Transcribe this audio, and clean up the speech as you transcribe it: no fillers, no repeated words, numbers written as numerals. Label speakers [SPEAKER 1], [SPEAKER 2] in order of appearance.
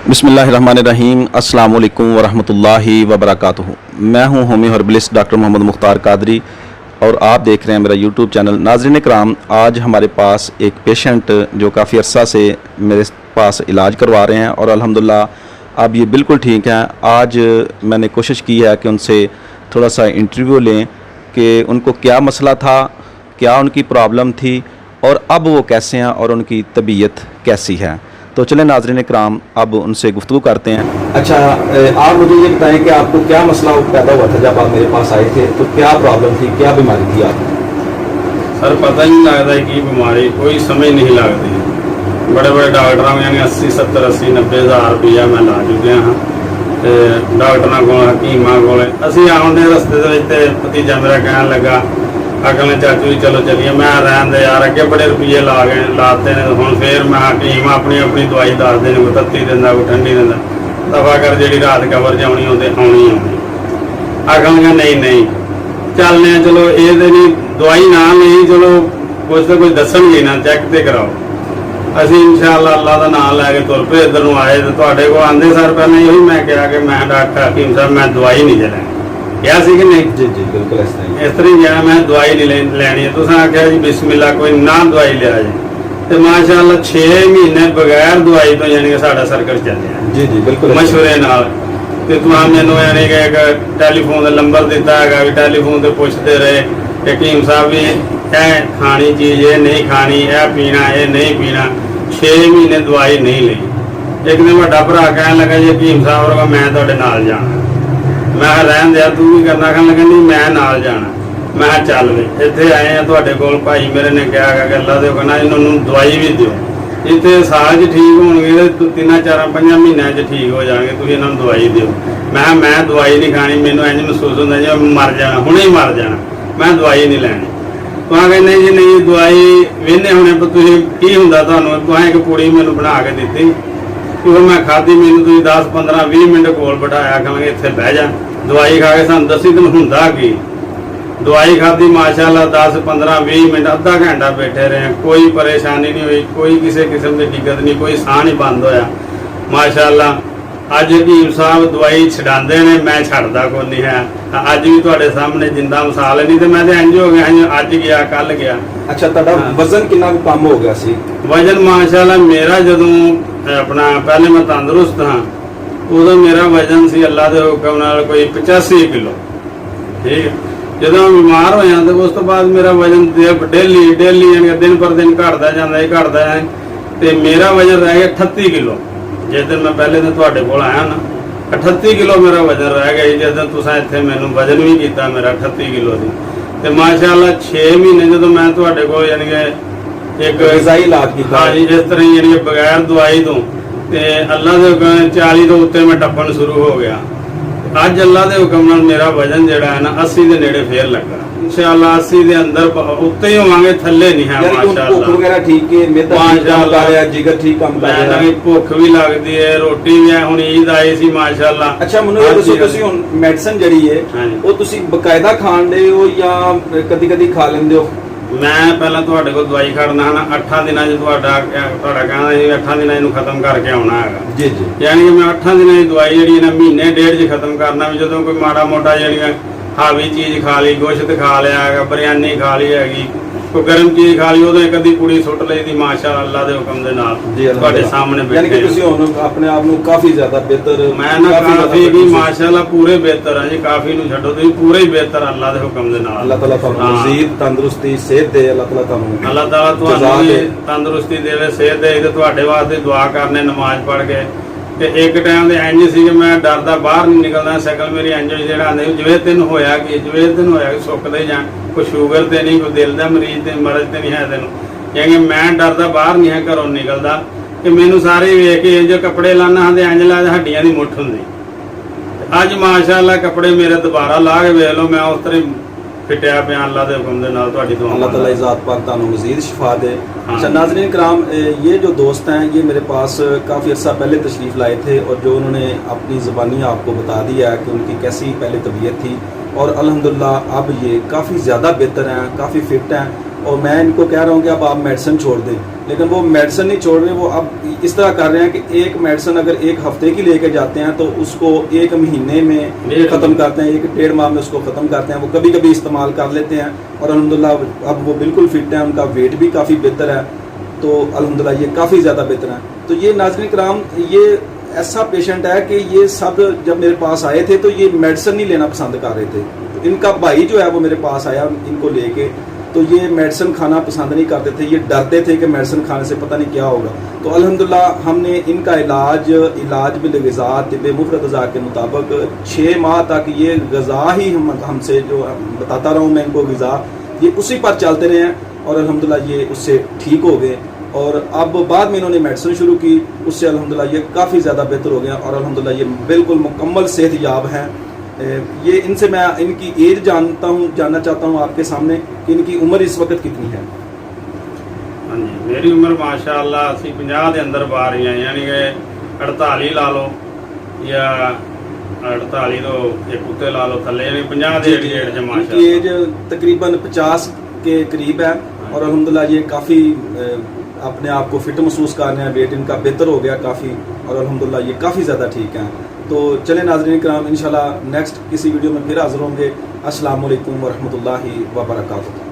[SPEAKER 1] बिस्मिल्लाहिर्रहमानिर्रहीम अस्सलाम वालेकुम वरहमतुल्लाहि वबरकातुहू। मैं हूं होमी हर्बलिस्ट डॉक्टर मोहम्मद मुख्तार कादरी और आप देख रहे हैं मेरा यूट्यूब चैनल। नाज़रीन कराम, आज हमारे पास एक पेशेंट जो काफ़ी अरसा से मेरे पास इलाज करवा रहे हैं और अल्हम्दुलिल्लाह अब ये बिल्कुल ठीक हैं। आज मैंने कोशिश की है कि उनसे थोड़ा सा इंटरव्यू लें कि उनको क्या मसला था, क्या उनकी प्रॉब्लम थी और अब वो कैसे हैं और उनकी तबीयत कैसी है। तो चलें नाज़रीन कराम, अब उनसे गुफ्तगू करते हैं। अच्छा, आप मुझे ये बताएं कि आपको क्या मसला पैदा हुआ था जब आप मेरे पास आए थे, तो क्या प्रॉब्लम थी, क्या बीमारी थी आपको?
[SPEAKER 2] सर पता ही नहीं लगता कि बीमारी कोई समझ नहीं लगती। बड़े बड़े डॉक्टर यानी 80 70 80 90 हज़ार रुपया मैं ला चुके हाँ डॉक्टर को हकीमां को। असी आने रस्ते के भतीजा मेरा कहन लगा अगले चाचू जी चलो चलिए, मैं रहन दे यार अगे बड़े रुपये ला गए लाते हैं। हम फिर मैं हकीम अपनी अपनी दवाई दसते हैं, कोई तत्ती दिंदा कोई ठंडी दिंदा, दफा कर जी रात कवर च आनी होती आनी आनी। आखन लगा नहीं नहीं चलने चलो ये नहीं दवाई ना नहीं चलो कुछ तो कुछ दसणगे ना, चैक तो कराओ। असी इंशाअल्लाह अल्लाह का नाम लैके तुर पे इधर आए तो तुहाडे कोल आंदे सर पहले यही मैं कहा कि मैं डॉक्टर हकीम साहब मैं दवाई नहीं चलैनी क्या सी कि नहीं।
[SPEAKER 1] जी जी बिल्कुल इस
[SPEAKER 2] तरह गया मैं दवाई नहीं लैनी। तुसें आख्या जी बिस्मिल्ला कोई ना दवाई लिया जी, तो माशाअल्लाह 6 महीने बगैर दवाई तो यानी कि साडा सर्कल चलिया।
[SPEAKER 1] जी जी बिल्कुल
[SPEAKER 2] मशवरे नाल। ते तुहां मैनूं यानी कि एक टैलीफोन का नंबर दिता है, टैलीफोन से पुछते रहे हकीम साहब भी ए खानी चीज़ ये नहीं खानी, ए पीना ये नहीं पीना। 6 महीने दवाई नहीं ली। एक दिन वड्डा भरा कहन लगा जी हकीम साहब वर्गा मैं तुहाडे नाल जाना। मैं रहन दिया तू भी करना, कहन लगा नहीं मैं नाल जाना। मैं चल वे इत्थे आए हैं तुहाडे कोल, भाई मेरे ने कहा कि अल्लाह दे कहना इन्होंने दवाई भी दिओ, इतने साल च ठीक होंगे तो 3 4 5 महीनों च ठीक हो जाएंगे, तुम इन्होंने दवाई दिओ। मैं दवाई नहीं खानी, मैनू इंज महसूस होंदा जी मर जाना, हुणे ही मर जाना, मैं दवाई नहीं लैनी। तुहां कहने जी नहीं दवाई वेहने होने पर तुसीं की हुंदा तुहानूं, तुहां एक पूड़ी मैनू बना के दित्ती वो मैं खाधी, मैनू तुसीं 10 15 20 मिनट कोल बिठाया, कहणगे इत्थे बह जा दवाई खा के सानूं दसी दिन हुंदा की। दवाई खाधी माशाअल्लाह 10 15 20 मिनट अद्धा घंटा बैठे रहे, कोई परेशानी नहीं हुई, कोई किसी किस्म की दिक्कत नहीं, कोई साह नहीं बंद होया माशाअल्लाह। अज हकीम साहब दवाई छडांदे ने, मैं छड्डदा कोई नहीं है। अज भी तुहाडे सामने जिंदा मिसाल है, नहीं तो मैं तो इंज हो गया अज गया कल गया।
[SPEAKER 1] अच्छा, तुहाडा वजन कितना कम हो गया सी?
[SPEAKER 2] वजन माशाअल्लाह मेरा जदों अपना पहले मैं तंदुरुस्त हाँ उदों मेरा वजन सी अल्लाह के हुक्म नाल कोई 85 किलो। ठीक है, जो मैं बीमार होया तो उस तो बाद मेरा वजन डेली डेली यानी दिन पर दिन घटता घटता है तो मेरा वजन रह गया 38 किलो। जिस दिन मैं पहले दिन तुहाडे कोल आया ना 38 किलो मेरा वजन रह गया। जिस दिन तुसां इत्थे मैनूं वजन भी किया मेरा 38 किलो दी, तो माशाअल्लाह 6 महीने जो मैं तुहाडे कोल यानी कि एक
[SPEAKER 1] गज़ाई इलाज कीता।
[SPEAKER 2] हाँ जी, इस तरह यानी बगैर दवाई तो अल्लाह के हुक्म 40 तो उत्ते मैं टप्पन शुरू हो गया। अज अल्लाह के हुक्म नाल मेरा वजन जिहड़ा है ना 80 के नेड़े फिर लगा। इंशाअल्लाह 80 के अंदर उत्ते ही होवांगे, थल्ले नहीं है माशाअल्लाह।
[SPEAKER 1] भुख वगैरह ठीक है, मेदा ठीक काम कर रहा है, जिगर ठीक काम कर रहा है,
[SPEAKER 2] भुख भी लगदी है, रोटी भी है। हुण ईद आई सी माशाअल्लाह।
[SPEAKER 1] अच्छा मैनूं ये दसो तुसीं हुण मेडिसिन जिहड़ी है वो तुसीं बकायदा खाण दे हो या कदी कदी खा लैंदे हो?
[SPEAKER 2] मैं पहला तुहाडे कोल दवाई खड़ना है ना 8 दिनां च तुहाडा कहना जी 8 दिनां इहनूं खत्म करके आउणा है।
[SPEAKER 1] जी जी,
[SPEAKER 2] यानी कि मैं 8 दिनां की दवाई जिहड़ी ना महीने डेढ़ च खत्म करना। भी जदों कोई माड़ा मोटा जिहड़ियां हावी चीज़ खा ली, गोश्त खा लिया है, बिरयानी खा ली हैगी, कोई गर्म चीज़ खा ली, उदों एक अद्धी पूड़ी सुट लई दी माशाअल्लाह अल्लाह दे हुक्म दे नाल तुहाडे सामने बैठे।
[SPEAKER 1] यानी कि तुसीं हुण अपने आप नूं काफी ज्यादा बेहतर
[SPEAKER 2] मैं ना काफी भी माशाअल्लाह पूरे बेहतर है जी, काफी नूं छड्डो तुसीं पूरे ही बेहतर अल्लाह दे हुक्म दे नाल।
[SPEAKER 1] अल्लाह ताला तुहानूं मज़ीद तंदुरुस्ती सेहत दे, अल्लाह ताला
[SPEAKER 2] तुहानूं तंदुरुस्ती देवे सेहत दे। ते तुहाडे वास्ते दुआ करने नमाज पढ़ के ते एक टाइम दे इंज सी कि मैं डरदा बाहर नहीं निकलदा, शकल मेरी इंज जिहड़ा आंदे जिवें तैनूं होया कि सुकदे जां, कोई शुगर ते नहीं, कोई दिल दा मरीज ते मरज ते नहीं है तैनूं, यानी मैं डरदा बाहर नहीं है घरों निकलदा कि मैनूं सारे वेख के इंज कपड़े लाना ते इंज लगदा हड्डियां दी मुट्ठ हुंदी। अज माशाअल्लाह कपड़े मेरे दोबारा ला के वेख लो, मैं उस तरह फिटिया पे अल्लाह के हुक्म दे नाल तुहाडी दुआ।
[SPEAKER 1] अल्लाह ताला इज़्ज़त पाक तुहानूं मज़ीद शिफा दे। अच्छा नाज़रीन कराम, ये जो दोस्त हैं ये मेरे पास काफ़ी अर्सा पहले तशरीफ़ लाए थे और जो उन्होंने अपनी ज़बानी आपको बता दिया कि उनकी कैसी पहले तबीयत थी اور الحمدللہ اب یہ کافی زیادہ بہتر ہیں, کافی فٹ ہیں. اور میں ان کو کہہ رہا ہوں کہ اب آپ میڈیسن چھوڑ دیں, لیکن وہ میڈیسن نہیں چھوڑ رہے. وہ اب اس طرح کر رہے ہیں کہ ایک میڈیسن اگر ایک ہفتے کی لے کے جاتے ہیں تو اس کو ایک مہینے میں ختم کرتے ہیں, 1-1.5 ماہ میں اس کو ختم کرتے ہیں. وہ کبھی کبھی استعمال کر لیتے ہیں اور الحمدللہ اب وہ بالکل فٹ ہیں, ان کا ویٹ بھی کافی بہتر ہے. تو الحمدللہ یہ کافی زیادہ بہتر ہیں. تو یہ ناظرین کرام, یہ ایسا پیشنٹ ہے کہ یہ سب جب میرے پاس آئے تھے تو یہ میڈیسن نہیں لینا پسند کر رہے تھے. ان کا بھائی جو ہے وہ میرے پاس آیا ان کو لے کے, تو یہ میڈیسن کھانا پسند نہیں کرتے تھے. یہ ڈرتے تھے کہ میڈیسن کھانے سے پتہ نہیں کیا ہوگا. تو الحمدللہ ہم نے ان کا علاج بالغذا طب مفرد غذا کے مطابق 6 ماہ تک یہ غذا ہی ہم سے جو بتاتا رہا ہوں میں ان کو غذا, یہ اسی پر چلتے رہے ہیں اور الحمدللہ یہ اس سے ٹھیک ہو گئے. اور اب بعد میں انہوں نے میڈیسن شروع کی, اس سے الحمدللہ یہ کافی زیادہ بہتر ہو گیا اور الحمدللہ یہ بالکل مکمل صحت یاب ہیں. یہ ان سے میں ان کی ایج جاننا چاہتا ہوں آپ کے سامنے کہ ان کی عمر اس وقت کتنی ہے.
[SPEAKER 2] ہاں جی, میری عمر ماشاءاللہ 80-50 دے اندر پا رہی ہیں, یعنی کہ 48 لا لو یا 48 تو ایک کتے لا لو تھلے, یعنی 50 دے ڈیڑھ
[SPEAKER 1] ان
[SPEAKER 2] ماشاءاللہ.
[SPEAKER 1] کی ایج تقریباً 50 کے قریب ہے اور الحمدللہ یہ کافی اپنے آپ کو فٹ محسوس کر رہے ہیں. ویٹ ان کا بہتر ہو گیا کافی اور الحمدللہ یہ کافی زیادہ ٹھیک ہیں. تو چلیں ناظرین کرام, انشاءاللہ نیکسٹ کسی ویڈیو میں پھر حاضر ہوں گے. السلام علیکم ورحمۃ اللہ وبرکاتہ.